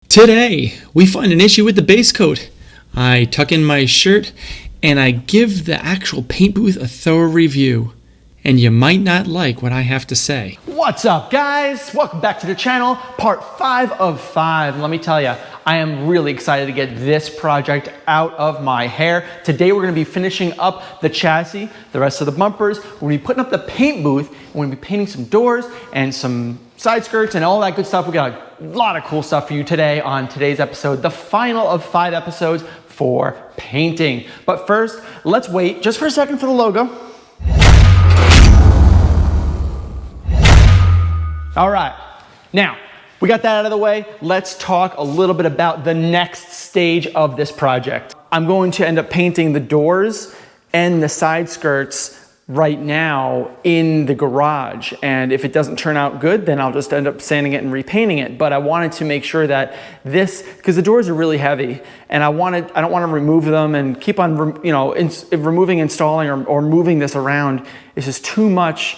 Today, we find an issue with the base coat. I tuck in my shirt and I give the actual paint booth a thorough review. And you might not like what I have to say. What's up, guys? Welcome back to the channel, part 5 of 5. Let me tell you, I am really excited to get this project out of my hair. Today we're gonna be finishing up the chassis, the rest of the bumpers. We're gonna be putting up the paint booth, and we're gonna be painting some doors and some side skirts and all that good stuff. We got a lot of cool stuff for you today on today's episode, the final of 5 episodes for painting. But first, let's wait just for a second for the logo. All right, now we got that out of the way. Let's talk a little bit about the next stage of this project. I'm going to end up painting the doors and the side skirts right now in the garage. And if it doesn't turn out good, then I'll just end up sanding it and repainting it. But I wanted to make sure that this, because the doors are really heavy, and I don't want to remove them and keep on, removing, installing, or moving this around. It's just too much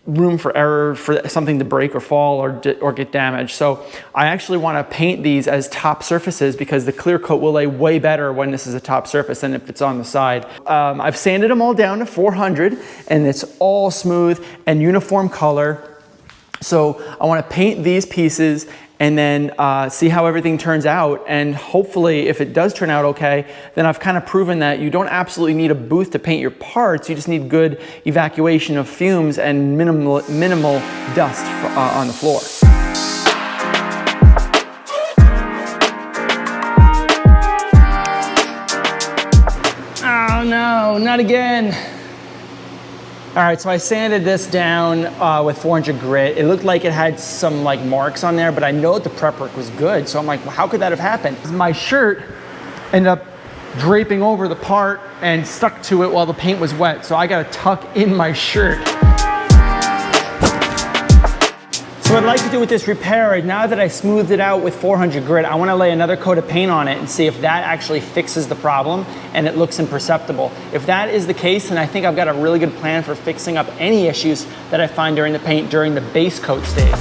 room for error, for something to break or fall or get damaged. So I actually want to paint these as top surfaces because the clear coat will lay way better when this is a top surface than if it's on the side. I've sanded them all down to 400 and it's all smooth and uniform color. So I want to paint these pieces and then see how everything turns out. And hopefully, if it does turn out okay, then I've kind of proven that you don't absolutely need a booth to paint your parts. You just need good evacuation of fumes and minimal dust on the floor. Oh no, not again. All right, so I sanded this down with 400 grit. It looked like it had some marks on there, but I know that the prep work was good. So I'm like, well, how could that have happened? My shirt ended up draping over the part and stuck to it while the paint was wet. So I got to tuck in my shirt. So what I'd like to do with this repair, now that I smoothed it out with 400 grit, I want to lay another coat of paint on it and see if that actually fixes the problem and it looks imperceptible. If that is the case, then I think I've got a really good plan for fixing up any issues that I find during the paint during the base coat stage.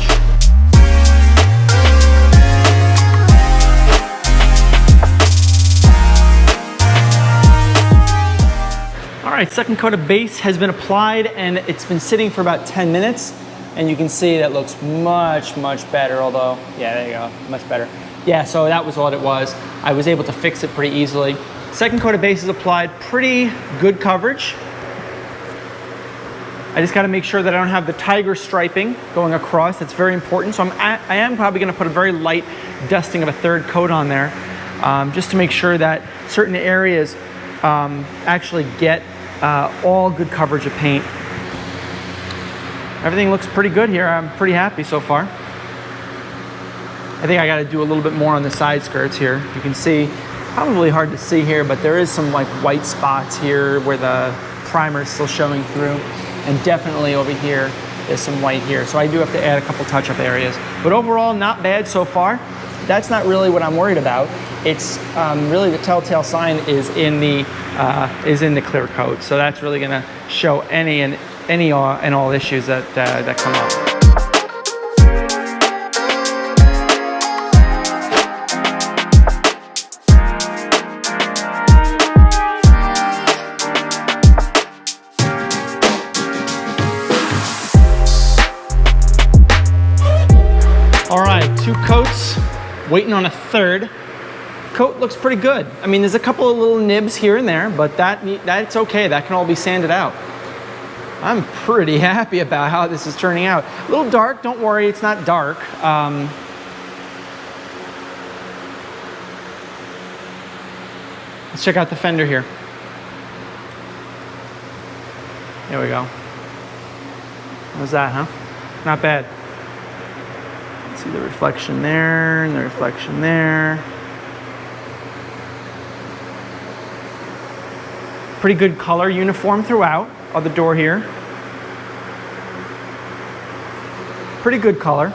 All right, second coat of base has been applied and it's been sitting for about 10 minutes. And you can see that looks much better, although, yeah, there you go, much better. Yeah, so that was what it was. I was able to fix it pretty easily. Second coat of base is applied, pretty good coverage. I just gotta make sure that I don't have the tiger striping going across. That's very important. So I am probably gonna put a very light dusting of a third coat on there, just to make sure that certain areas actually get all good coverage of paint. Everything looks pretty good here. I'm pretty happy so far. I think I got to do a little bit more on the side skirts here. You can see, probably hard to see here, but there is some white spots here where the primer is still showing through. And definitely over here, there's some white here. So I do have to add a couple touch-up areas. But overall, not bad so far. That's not really what I'm worried about. It's really the telltale sign is in the clear coat. So that's really going to show any and all issues that come up. All right, 2 coats, waiting on a third. Coat looks pretty good. I mean, there's a couple of little nibs here and there, but that's okay. That can all be sanded out. I'm pretty happy about how this is turning out. A little dark, don't worry, it's not dark. Let's check out the fender here. There we go. How's that, huh? Not bad. See the reflection there and the reflection there. Pretty good color uniform throughout of the door here. Pretty good color.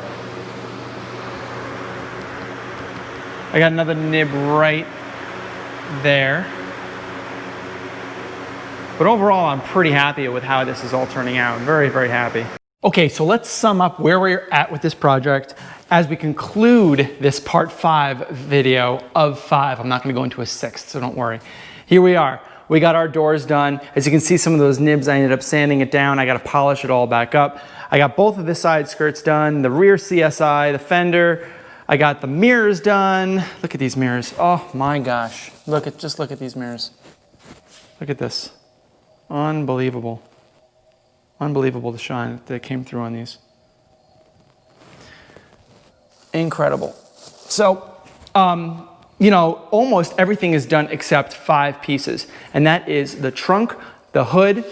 I got another nib right there. But overall, I'm pretty happy with how this is all turning out. Very, very happy. Okay, so let's sum up where we're at with this project. as we conclude this part 5 video of 5. I'm not gonna go into a 6th, so don't worry. Here we are. We got our doors done. As you can see, some of those nibs, I ended up sanding it down. I gotta polish it all back up. I got both of the side skirts done, the rear CSI, the fender. I got the mirrors done. Look at these mirrors. Oh my gosh. Just look at these mirrors. Look at this. Unbelievable. Unbelievable the shine that came through on these. Incredible. So, you know, almost everything is done except 5 pieces. And that is the trunk, the hood,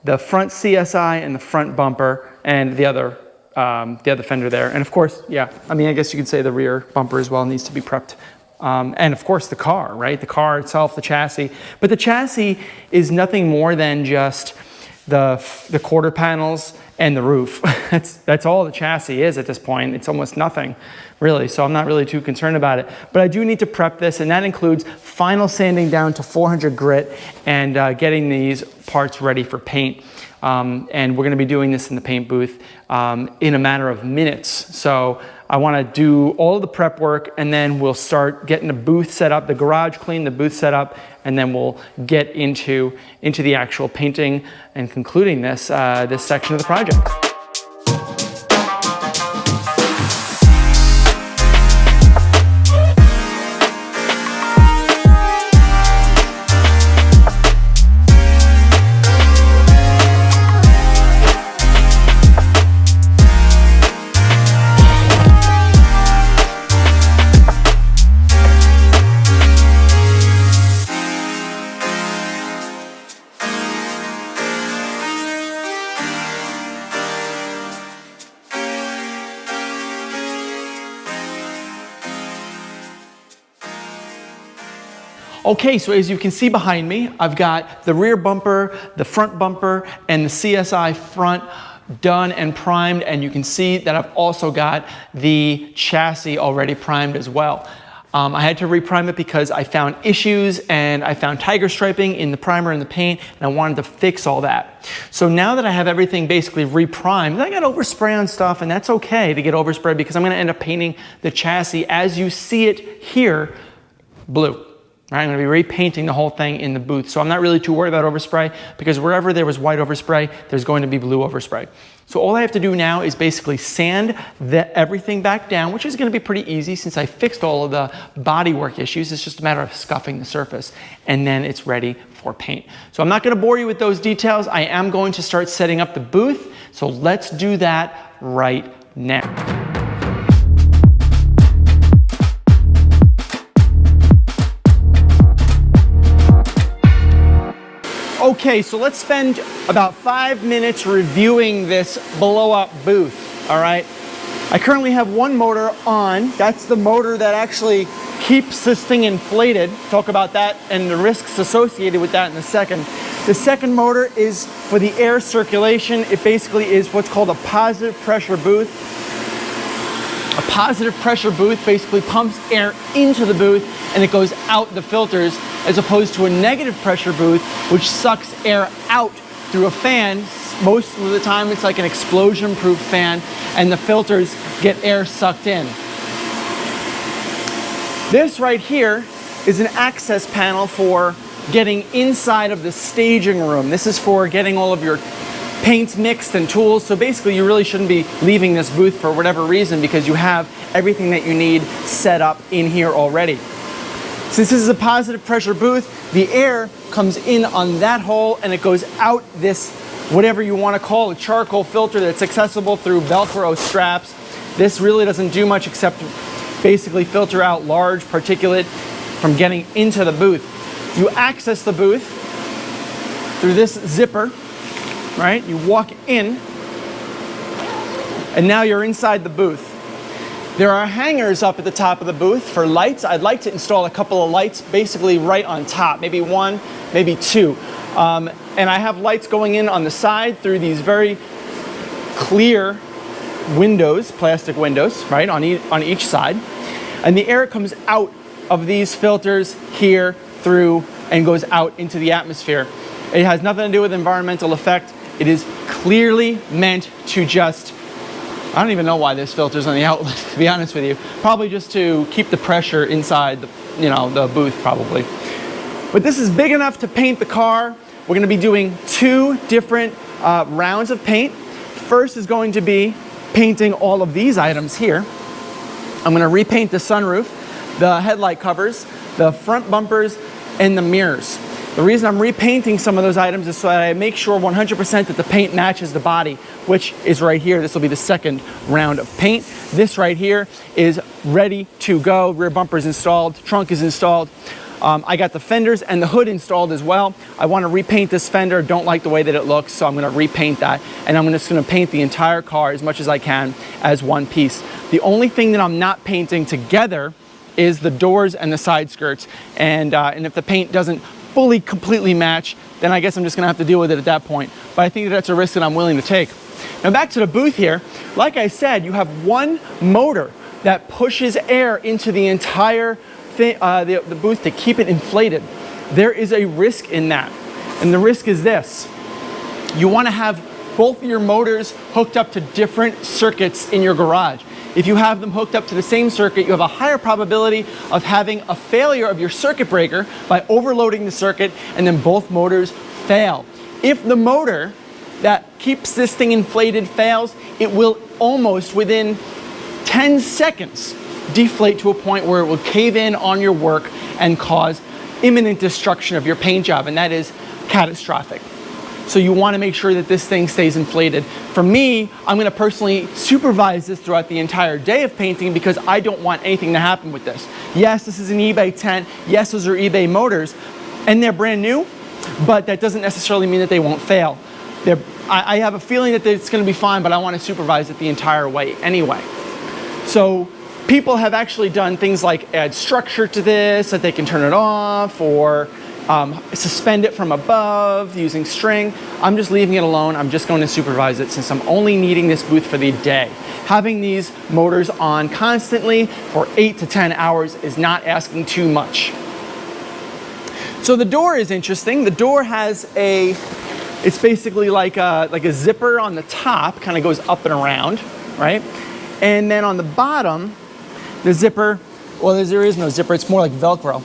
the front CSI, and the front bumper, and the other fender there. And of course, yeah, I mean, I guess you could say the rear bumper as well needs to be prepped. And of course the car, right? The car itself, the chassis. But the chassis is nothing more than just the quarter panels and the roof. That's all the chassis is at this point. It's almost nothing, really. So I'm not really too concerned about it. But I do need to prep this, and that includes final sanding down to 400 grit and getting these parts ready for paint. And we're gonna be doing this in the paint booth in a matter of minutes. So I wanna do all of the prep work, and then we'll start getting the booth set up, the garage clean, the booth set up, and then we'll get into the actual painting and concluding this, this section of the project. Okay, so as you can see behind me, I've got the rear bumper, the front bumper, and the CSI front done and primed, and you can see that I've also got the chassis already primed as well. I had to reprime it because I found issues and I found tiger striping in the primer and the paint, and I wanted to fix all that. So now that I have everything basically reprimed, I got overspray on stuff, and that's okay to get overspray because I'm gonna end up painting the chassis as you see it here, blue. Right, I'm going to be repainting the whole thing in the booth. So I'm not really too worried about overspray because wherever there was white overspray, there's going to be blue overspray. So all I have to do now is basically sand everything back down, which is going to be pretty easy since I fixed all of the bodywork issues. It's just a matter of scuffing the surface, and then it's ready for paint. So I'm not going to bore you with those details. I am going to start setting up the booth. So let's do that right now. Okay, so let's spend about 5 minutes reviewing this blow-up booth, all right? I currently have one motor on. That's the motor that actually keeps this thing inflated. Talk about that and the risks associated with that in a second. The second motor is for the air circulation. It basically is what's called a positive pressure booth. A positive pressure booth basically pumps air into the booth and it goes out the filters, as opposed to a negative pressure booth, which sucks air out through a fan. Most of the time it's like an explosion-proof fan, and the filters get air sucked in. This right here is an access panel for getting inside of the staging room. This is for getting all of your paints mixed and tools. So basically you really shouldn't be leaving this booth for whatever reason because you have everything that you need set up in here already. Since this is a positive pressure booth, the air comes in on that hole and it goes out this, whatever you want to call, a charcoal filter that's accessible through Velcro straps. This really doesn't do much except basically filter out large particulate from getting into the booth. You access the booth through this zipper, right? You walk in and now you're inside the booth. There are hangers up at the top of the booth for lights. I'd like to install a couple of lights basically right on top, maybe one, maybe two. And I have lights going in on the side through these very clear windows, plastic windows, right, on each side. And the air comes out of these filters here through and goes out into the atmosphere. It has nothing to do with environmental effect. It is clearly meant to just I don't even know why this filter's on the outlet, to be honest with you. Probably just to keep the pressure inside the, the booth probably. But this is big enough to paint the car. We're gonna be doing 2 different rounds of paint. First is going to be painting all of these items here. I'm gonna repaint the sunroof, the headlight covers, the front bumpers, and the mirrors. The reason I'm repainting some of those items is so that I make sure 100% that the paint matches the body, which is right here. This will be the second round of paint. This right here is ready to go. Rear bumper is installed, trunk is installed. I got the fenders and the hood installed as well. I want to repaint this fender. Don't like the way that it looks, so I'm going to repaint that. And I'm just going to paint the entire car as much as I can as one piece. The only thing that I'm not painting together is the doors and the side skirts. And if the paint doesn't fully, completely match, then I guess I'm just going to have to deal with it at that point. But I think that that's a risk that I'm willing to take. Now back to the booth here. Like I said, you have one motor that pushes air into the entire the booth to keep it inflated. There is a risk in that, and the risk is this: you want to have both of your motors hooked up to different circuits in your garage. If you have them hooked up to the same circuit, you have a higher probability of having a failure of your circuit breaker by overloading the circuit, and then both motors fail. If the motor that keeps this thing inflated fails, it will almost within 10 seconds deflate to a point where it will cave in on your work and cause imminent destruction of your paint job, and that is catastrophic. So you want to make sure that this thing stays inflated. For me, I'm going to personally supervise this throughout the entire day of painting because I don't want anything to happen with this. Yes, this is an eBay tent. Yes, those are eBay motors, and they're brand new, but that doesn't necessarily mean that they won't fail. I have a feeling that it's going to be fine, but I want to supervise it the entire way anyway. So people have actually done things like add structure to this, that they can turn it off, or suspend it from above using string. I'm just leaving it alone. I'm just going to supervise it since I'm only needing this booth for the day. Having these motors on constantly for 8 to 10 hours is not asking too much. So the door is interesting. The door has it's basically like a zipper on the top, kind of goes up and around, right? And then on the bottom, the zipper, well, there is no zipper, it's more like Velcro.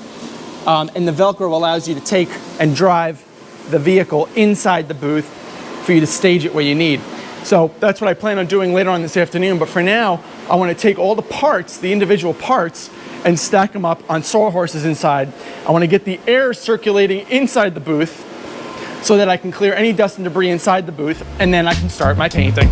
And the Velcro allows you to take and drive the vehicle inside the booth for you to stage it where you need. So that's what I plan on doing later on this afternoon. But for now, I want to take all the parts, the individual parts, and stack them up on sawhorses inside. I want to get the air circulating inside the booth so that I can clear any dust and debris inside the booth, and then I can start my painting.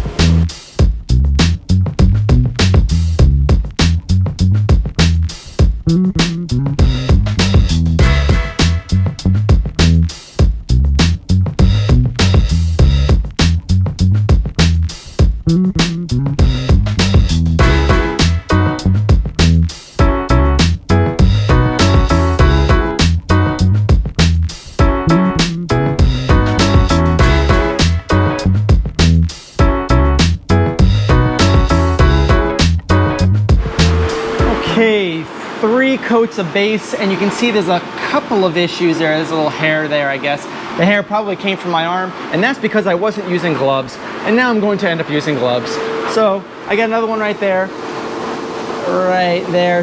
Okay, 3 coats of base, and you can see there's a couple of issues there. There's a little hair there, I guess. The hair probably came from my arm, and that's because I wasn't using gloves, and now I'm going to end up using gloves. So I got another one right there.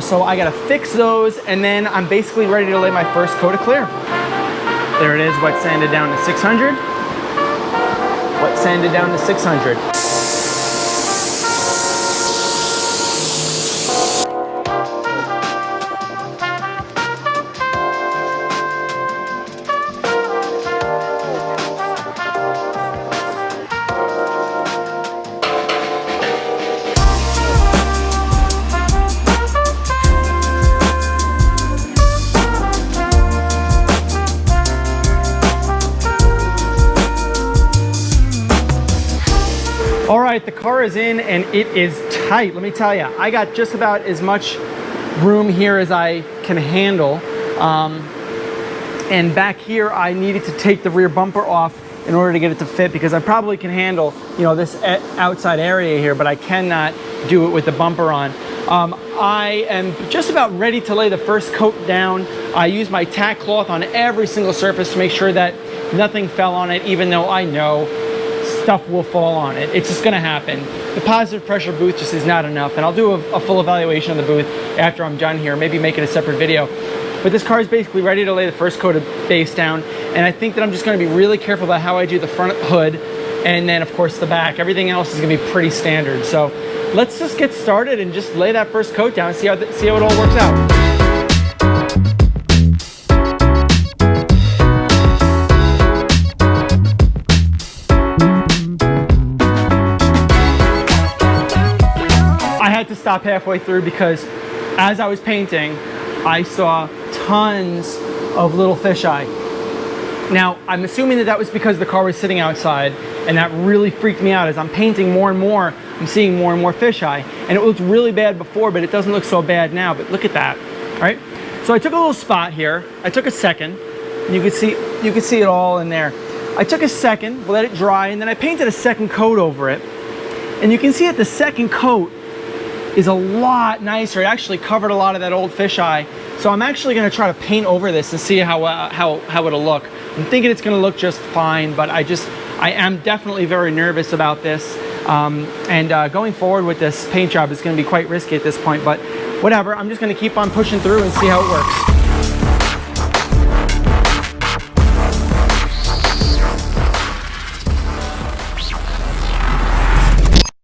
So I gotta fix those, and then I'm basically ready to lay my first coat of clear. There it is, wet sanded down to 600. Wet sanded down to 600. All right, the car is in and it is tight. Let me tell you, I got just about as much room here as I can handle. And back here, I needed to take the rear bumper off in order to get it to fit because I probably can handle, this outside area here, but I cannot do it with the bumper on. I am just about ready to lay the first coat down. I use my tack cloth on every single surface to make sure that nothing fell on it, even though I know stuff will fall on it. It's just gonna happen. The positive pressure booth just is not enough, and I'll do a full evaluation of the booth after I'm done here, maybe make it a separate video. But this car is basically ready to lay the first coat of base down, and I think that I'm just gonna be really careful about how I do the front hood, and then of course the back. Everything else is gonna be pretty standard. So let's just get started and just lay that first coat down and see how it all works out. I had to stop halfway through because as I was painting, I saw tons of little fisheye. Now, I'm assuming that was because the car was sitting outside, and that really freaked me out. As I'm painting more and more, I'm seeing more and more fisheye. And it looked really bad before, but it doesn't look so bad now. But look at that, right? So I took a little spot here. I took a second. You could see it all in there. I took a second, let it dry, and then I painted a second coat over it. And you can see that the second coat is a lot nicer. It actually covered a lot of that old fisheye. So I'm actually gonna try to paint over this and see how it'll look. I'm thinking it's gonna look just fine, but I am definitely very nervous about this. Going forward with this paint job is gonna be quite risky at this point, but whatever, I'm just gonna keep on pushing through and see how it works.